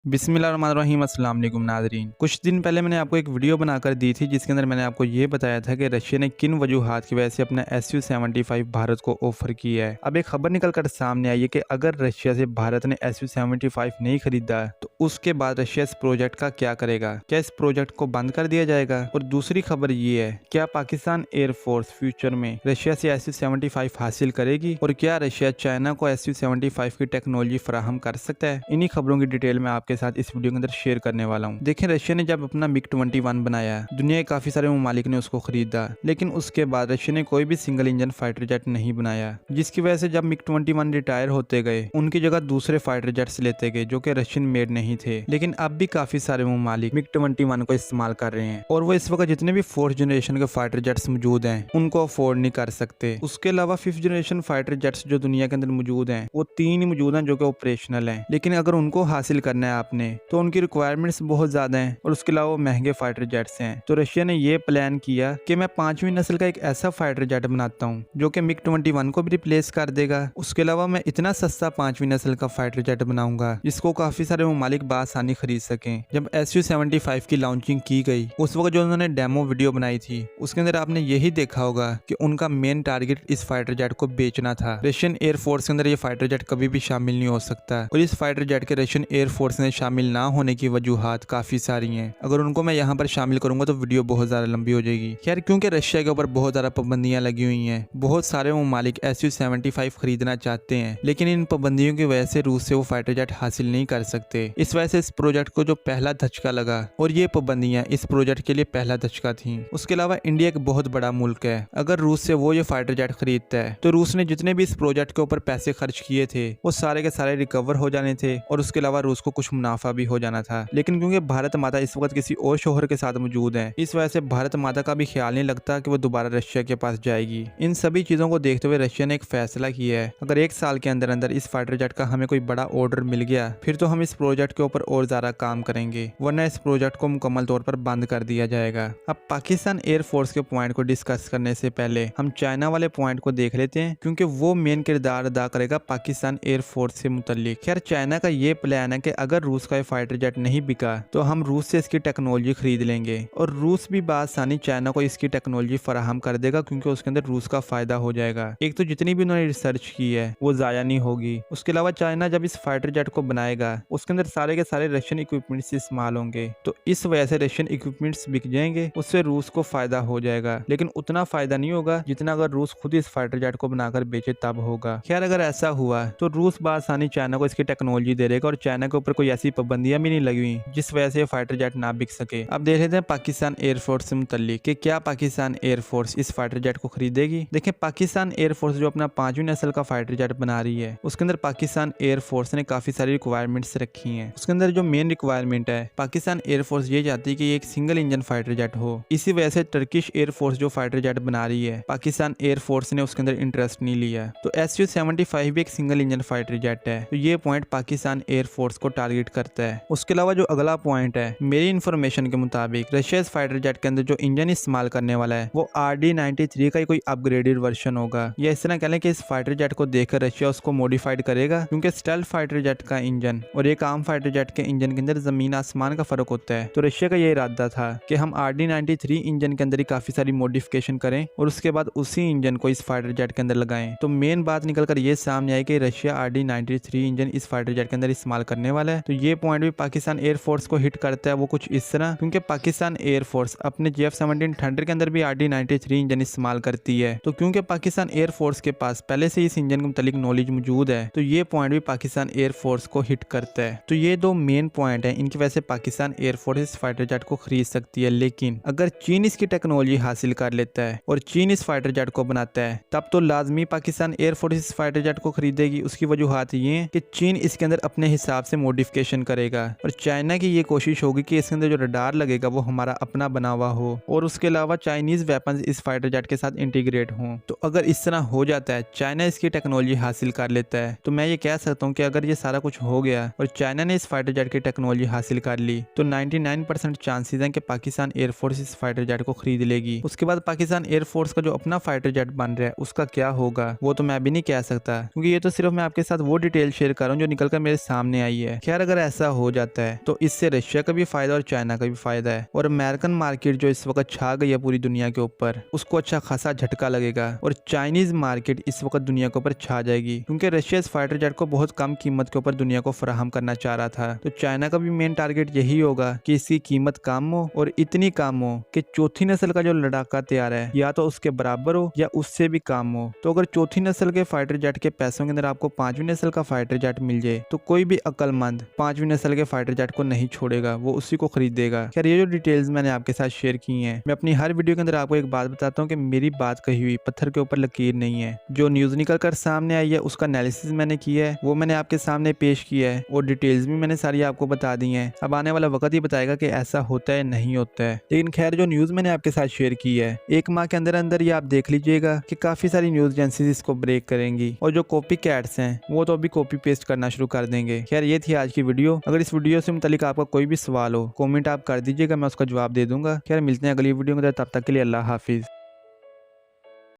बिस्मिल्लाहिर्रहमानिर्रहीम अस्सलाम वालेकुम नाज़रीन। कुछ दिन पहले मैंने आपको एक वीडियो बनाकर दी थी जिसके अंदर मैंने आपको ये बताया था कि रशिया ने किन वजूहात की वजह से अपना SU-75 भारत को ऑफर किया है। अब एक खबर निकल कर सामने आई है कि अगर रशिया से भारत ने SU-75 नहीं खरीदा तो उसके बाद रशिया इस प्रोजेक्ट का क्या करेगा, क्या इस प्रोजेक्ट को बंद कर दिया जाएगा। और दूसरी खबर ये है, क्या पाकिस्तान एयरफोर्स फ्यूचर में रशिया से SU-75 हासिल करेगी और क्या रशिया चाइना को SU-75 की टेक्नोलॉजी फराहम कर सकता है। इन्हीं खबरों की डिटेल में आपके साथ इस वीडियो के अंदर शेयर करने वाला हूँ। देखें, रशिया ने जब अपना MiG-21 बनाया, दुनिया के काफी सारे ममालिक ने उसको खरीदा, लेकिन उसके बाद रशिया ने कोई भी सिंगल इंजन फाइटर जेट नहीं बनाया, जिसकी वजह से जब MiG-21 रिटायर होते गए, उनकी जगह दूसरे फाइटर जेट्स लेते गए जो कि रशियन मेड नहीं थे। लेकिन अब भी काफी सारे ममालिक MiG-21 को इस्तेमाल कर रहे हैं और वो इस वक्त जितने भी 4th जनरेशन के फाइटर जेट्स मौजूद हैं उनको अफोर्ड नहीं कर सकते। उसके अलावा 5th जनरेशन फाइटर जेट्स जो दुनिया के अंदर मौजूद हैं वो 3 ही मौजूद हैं जो कि ऑपरेशनल हैं, लेकिन अगर उनको हासिल करना है आपने तो उनकी रिक्वायरमेंट्स बहुत ज्यादा हैं और उसके अलावा महंगे फाइटर जेट्स हैं। तो रशिया ने ये प्लान किया कि मैं 5वीं नस्ल का एक ऐसा फाइटर जेट बनाता हूँ जो कि MiG-21 को भी रिप्लेस कर देगा। उसके अलावा मैं इतना सस्ता 5वीं नस्ल का फाइटर जेट बनाऊंगा जिसको काफी सारे ममालिक बासानी खरीद सकें। जब SU-75 की लॉन्चिंग की गई उस वक्त जो उन्होंने डेमो वीडियो बनाई थी उसके अंदर आपने यही देखा होगा कि उनका मेन टारगेट इस फाइटर जेट को बेचना था। रशियन एयरफोर्स के अंदर ये फाइटर जेट कभी भी शामिल नहीं हो सकता और इस फाइटर जेट के रशियन एयरफोर्स में शामिल ना होने की वजूहात काफी सारी हैं। अगर उनको मैं यहाँ पर शामिल करूंगा तो वीडियो बहुत ज्यादा लंबी हो जाएगी। खैर, क्योंकि रशिया के ऊपर बहुत ज्यादा पाबंदियां लगी हुई हैं, बहुत सारे ममालिक SU-75 खरीदना चाहते हैं, लेकिन इन पाबंदियों की वजह से रूस से वो फाइटर जेट हासिल नहीं कर सकते। इस वजह से इस प्रोजेक्ट को जो पहला धचका लगा और ये पाबंदियां इस प्रोजेक्ट के लिए पहला धचका थी। उसके अलावा इंडिया एक बहुत बड़ा मुल्क है, अगर रूस से वो ये फाइटर जेट खरीदता है तो रूस ने जितने भी इस प्रोजेक्ट के ऊपर पैसे खर्च किए थे वो सारे के सारे रिकवर हो जाने थे और उसके अलावा रूस को कुछ मुनाफा भी हो जाना था। लेकिन क्योंकि भारत माता इस वक्त किसी और शोहर के साथ मौजूद है, इस वजह से भारत माता का भी ख्याल नहीं लगता कि वो दोबारा रशिया के पास जाएगी। इन सभी चीजों को देखते हुए रशिया ने एक फैसला किया है, अगर 1 साल के अंदर अंदर इस फाइटर जेट का हमें कोई बड़ा ऑर्डर मिल गया फिर तो हम इस प्रोजेक्ट के ऊपर और ज्यादा काम करेंगे, वरना इस प्रोजेक्ट को मुकम्मल तौर पर बंद कर दिया जाएगा। अब पाकिस्तान एयरफोर्स के पॉइंट को डिस्कस करने से पहले हम चाइना वाले पॉइंट को देख लेते हैं, क्योंकि वो मेन किरदार अदा करेगा पाकिस्तान एयरफोर्स से मुतल्लिक। खैर, चाइना का ये प्लान है कि अगर रूस का फाइटर जेट नहीं बिका तो हम रूस से इसकी टेक्नोलॉजी खरीद लेंगे और रूस भी बासानी चाइना को इसकी टेक्नोलॉजी फराहम कर देगा, क्योंकि उसके अंदर रूस का फायदा हो जाएगा। एक तो जितनी भी उन्होंने रिसर्च की है वो जाया नहीं होगी। उसके अलावा चाइना जब इस फाइटर जेट को बनाएगा उसके अंदर सारे के सारे रशियन इक्विपमेंट्स इस्तेमाल होंगे, तो इस वजह से रशियन इक्विपमेंट्स बिक जाएंगे, उससे रूस को फायदा हो जाएगा। लेकिन उतना फायदा नहीं होगा जितना अगर रूस खुद इस फाइटर जेट को बनाकर बेचे तब होगा। खैर, अगर ऐसा हुआ तो रूस बासानी चाइना को इसकी टेक्नोलॉजी दे देगा और चाइना के ऊपर कोई ऐसी पाबंदियां भी नहीं लगी हुई जिस वजह से फाइटर जेट ना बिक सके। अब देख लेते हैं पाकिस्तान एयरफोर्स से मुतल्लिक कि क्या पाकिस्तान एयरफोर्स इस फाइटर जेट को खरीदेगी। देखिए, पाकिस्तान एयरफोर्स जो अपना 5वीं नस्ल का फाइटर जेट बना रही है उसके अंदर पाकिस्तान एयरफोर्स ने काफी सारी रिक्वायरमेंट्स रखी हैं। उसके अंदर जो मेन रिक्वायरमेंट है, पाकिस्तान एयरफोर्स ये चाहती है कि ये एक सिंगल इंजन फाइटर जेट हो। इसी वजह से टर्किश एयरफोर्स जो फाइटर जेट बना रही है पाकिस्तान एयरफोर्स ने उसके अंदर इंटरेस्ट नहीं लिया। तो SU-75 भी एक सिंगल इंजन फाइटर जेट है, तो ये पॉइंट पाकिस्तान एयरफोर्स को टारगेट करता है। उसके अलावा जो अगला पॉइंट है, मेरी इन्फॉर्मेशन के मुताबिक रशिया इस फाइटर जेट के अंदर जो इंजन इस्तेमाल करने वाला है वो RD-93 का ही कोई अपग्रेडेड वर्जन होगा, या इस तरह कह लें कि इस फाइटर जेट को देखकर रशिया उसको मॉडिफाइड करेगा, क्योंकि स्टेल्थ फाइटर जेट का इंजन और एक आम फाइटर जेट के इंजन के अंदर जमीन आसमान का फर्क होता है। तो रशिया का ये इरादा था कि हम RD-93 इंजन के अंदर ही काफी सारी मॉडिफिकेशन करें और उसके बाद उसी इंजन को इस फाइटर जेट के अंदर लगाएं। तो मेन बात निकल कर ये सामने आई कि रशिया RD-93 इंजन इस फाइटर जेट के अंदर इस्तेमाल करने वाला है। तो ये पॉइंट भी पाकिस्तान एयरफोर्स को हिट करता है, वो कुछ इस तरह, क्योंकि पाकिस्तान एयरफोर्स अपने JF-17 थंडर के अंदर भी RD-93 इंजन इस्तेमाल करती है। तो क्योंकि पाकिस्तान एयरफोर्स के पास पहले से इस इंजन के मुतालिक नॉलेज मौजूद है तो ये पॉइंट भी पाकिस्तान एयरफोर्स को हिट करता है। तो ये 2 मेन पॉइंट है, इनकी वजह से पाकिस्तान एयरफोर्स इस फाइटर जेट को खरीद सकती है। लेकिन अगर चीन इसकी टेक्नोलॉजी हासिल कर लेता है और चीन इस फाइटर जेट को बनाता है तब तो लाजमी पाकिस्तान एयरफोर्स इस फाइटर जेट को खरीदेगी। उसकी वजूहात ये है कि चीन इसके अंदर अपने हिसाब से मॉडिफिकेशन करेगा और चाइना की ये कोशिश होगी कि इसके अंदर जो रडार लगेगा वो हमारा अपना बना हुआ हो और उसके अलावा चाइनीज वेपन्स इस फाइटर जेट के साथ इंटीग्रेट हों। तो अगर इस तरह हो जाता है, चाइना इसकी टेक्नोलॉजी हासिल कर लेता है, तो मैं ये कह सकता हूँ कि अगर ये सारा कुछ हो गया और चाइना ने इस फाइटर जेट की टेक्नोलॉजी हासिल कर ली तो 99% चांसेस हैं कि पाकिस्तान एयरफोर्स इस फाइटर जेट को खरीद लेगी। उसके बाद पाकिस्तान एयरफोर्स का जो अपना फाइटर जेट बन रहा है उसका क्या होगा वो तो मैं भी नहीं कह सकता, क्योंकि ये तो सिर्फ मैं आपके साथ वो डिटेल शेयर कर रहा हूँ जो निकलकर मेरे सामने आई है। खैर, अगर ऐसा हो जाता है तो इससे रशिया का भी फायदा और चाइना का भी फायदा है, और अमेरिकन मार्केट जो इस वक्त छा गई है पूरी दुनिया के ऊपर उसको अच्छा खासा झटका लगेगा, और चाइनीज मार्केट इस वक्त दुनिया के ऊपर छा जाएगी, क्योंकि रशिया इस फाइटर जेट को बहुत कम कीमत के ऊपर दुनिया को फराहम करना चाह रहा था। तो चाइना का भी मेन टारगेट यही होगा कि इसकी कीमत कम हो, और इतनी कम हो कि चौथी नस्ल का जो लड़ाका तैयार है या तो उसके बराबर हो या उससे भी कम हो। तो अगर चौथी नस्ल के फाइटर जेट के पैसों के अंदर आपको पांचवी नस्ल का फाइटर जेट मिल जाए तो कोई भी अक्लमंद पांचवी नस्ल के फाइटर जेट को नहीं छोड़ेगा, वो उसी को खरीदेगा। खैर ये जो डिटेल्स मैंने आपके साथ शेयर की हैं, मैं अपनी हर वीडियो के अंदर आपको एक बात बताता हूँ कि मेरी बात कही हुई पत्थर के ऊपर लकीर नहीं है। जो न्यूज निकल कर सामने आई है उसका एनालिसिस मैंने किया है, वो मैंने आपके सामने पेश किया है, और डिटेल्स भी मैंने सारी आपको बता दी हैं। अब आने वाला वक्त ही बताएगा कि ऐसा होता है नहीं होता है। लेकिन खैर जो न्यूज मैंने आपके साथ शेयर की है, एक माह के अंदर अंदर ये आप देख लीजिएगा कि काफी सारी न्यूज एजेंसीज इसको ब्रेक करेंगी, और जो कॉपी कैट्स हैं वो तो अभी कॉपी पेस्ट करना शुरू कर देंगे। खैर ये थी आज की वीडियो। अगर इस वीडियो से मुतालिक आपका कोई भी सवाल हो कमेंट आप कर दीजिएगा, मैं उसका जवाब दे दूंगा। खैर मिलते हैं अगली वीडियो में, तब तक के लिए अल्लाह हाफिज।